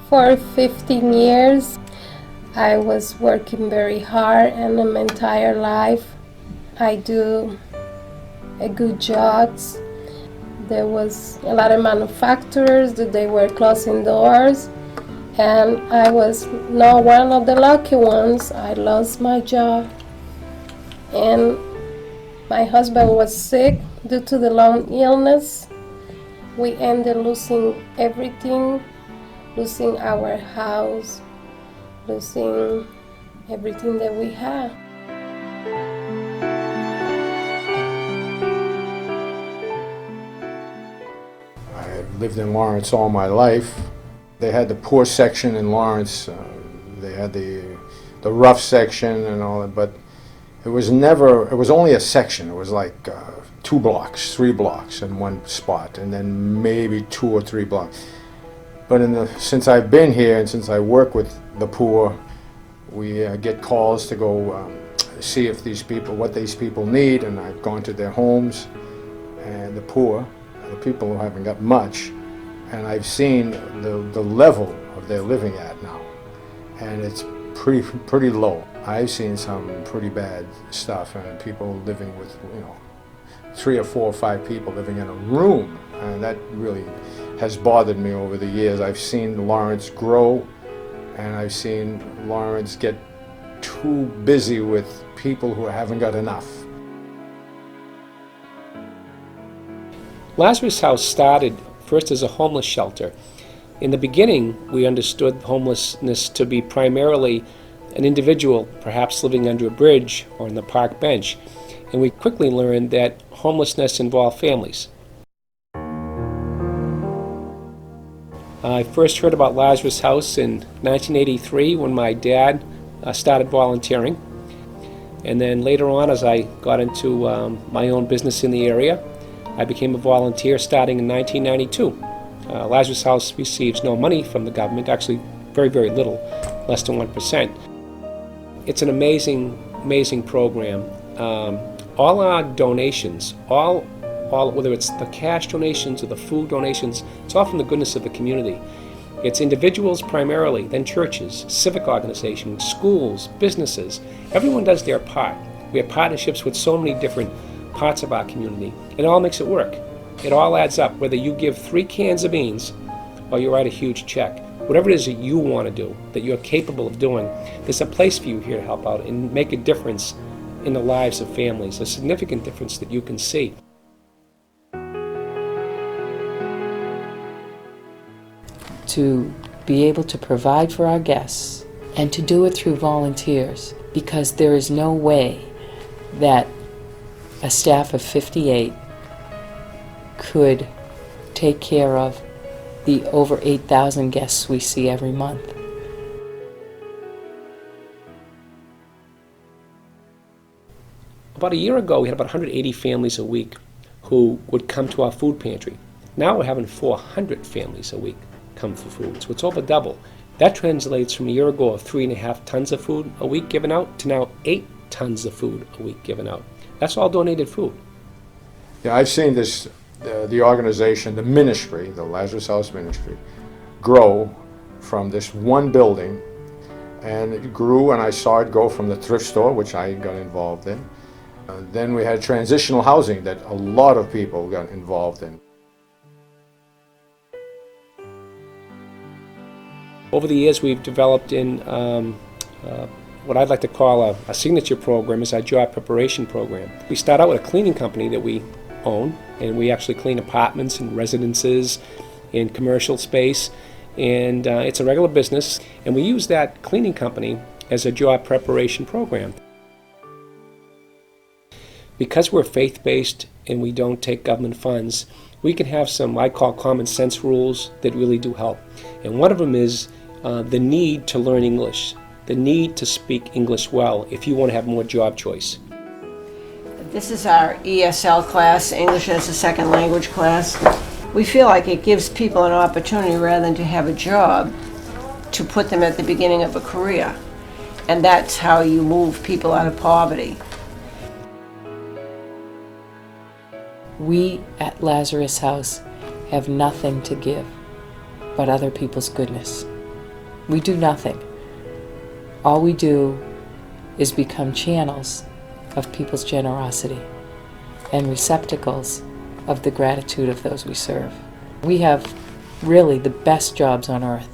For 15 years, I was working very hard, and in my entire life, I do a good jobs. There was a lot of manufacturers that they were closing doors, and I was not one of the lucky ones. I lost my job, and my husband was sick due to the long illness. We ended losing everything, losing our house, losing everything that we had. I lived in Lawrence all my life. They had the poor section in Lawrence. They had the rough section and all that, but it was only a section. It was like 2 blocks, 3 blocks in one spot, and then maybe 2 or 3 blocks. But since I've been here and since I work with the poor, we get calls to go see if what these people need, and I've gone to their homes, and the poor, the people who haven't got much, and I've seen the level of they're living at now, and it's pretty low. I've seen some pretty bad stuff, and people living with 3 or 4 or 5 people living in a room, and that really has bothered me over the years. I've seen Lawrence grow, and I've seen Lawrence get too busy with people who haven't got enough. Lazarus House started first as a homeless shelter. In the beginning, we understood homelessness to be primarily an individual, perhaps living under a bridge or on the park bench, and we quickly learned that homelessness involved families. I first heard about Lazarus House in 1983 when my dad started volunteering, and then later on, as I got into my own business in the area, I became a volunteer starting in 1992. Lazarus House receives no money from the government, actually very, very little, less than 1%. It's an amazing program. All our donations, whether it's the cash donations or the food donations, it's all from the goodness of the community. It's individuals primarily, then churches, civic organizations, schools, businesses. Everyone does their part. We have partnerships with so many different parts of our community. It all makes it work. It all adds up, whether you give 3 cans of beans or you write a huge check. Whatever it is that you want to do, that you're capable of doing, there's a place for you here to help out and make a difference in the lives of families, a significant difference that you can see. To be able to provide for our guests and to do it through volunteers, because there is no way that a staff of 58 could take care of the over 8,000 guests we see every month. About a year ago, we had about 180 families a week who would come to our food pantry. Now we're having 400 families a week come for food, so it's over double. That translates from a year ago of 3.5 tons of food a week given out to now 8 tons of food a week given out. That's all donated food. Yeah, I've seen this, the organization, the ministry, the Lazarus House Ministry, grow from this one building, and it grew, and I saw it go from the thrift store, which I got involved in. Then we had transitional housing that a lot of people got involved in. Over the years, we've developed in what I'd like to call a signature program is our job preparation program. We start out with a cleaning company that we own, and we actually clean apartments and residences in commercial space, and it's a regular business, and we use that cleaning company as a job preparation program. Because we're faith-based and we don't take government funds, we can have some, I call, common sense rules that really do help. And one of them is the need to learn English, the need to speak English well if you want to have more job choice. This is our ESL class, English as a Second Language class. We feel like it gives people an opportunity, rather than to have a job, to put them at the beginning of a career. And that's how you move people out of poverty. We at Lazarus House have nothing to give but other people's goodness. We do nothing. All we do is become channels of people's generosity and receptacles of the gratitude of those we serve. We have really the best jobs on earth.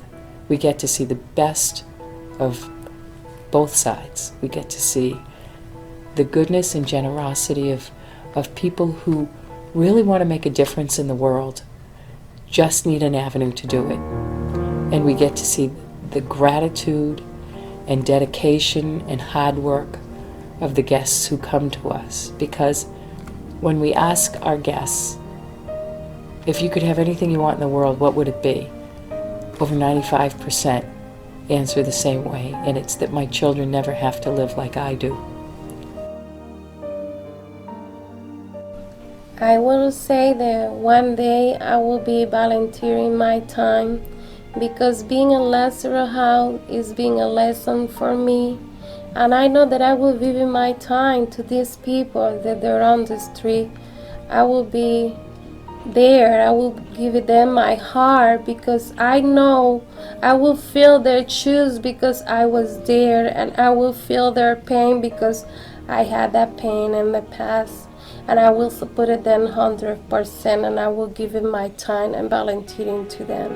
We get to see the best of both sides. We get to see the goodness and generosity of people who really want to make a difference in the world, just need an avenue to do it. And we get to see the gratitude and dedication and hard work of the guests who come to us. Because when we ask our guests, if you could have anything you want in the world, what would it be? Over 95% answer the same way, and it's that my children never have to live like I do. I will say that one day I will be volunteering my time, because being in Lazarus house is being a lesson for me, and I know that I will give my time to these people that they're on the street. I will be there. I will give them my heart, because I know I will feel their shoes because I was there, and I will feel their pain because I had that pain in the past. And I will support it then 100%, and I will give it my time and volunteering to them.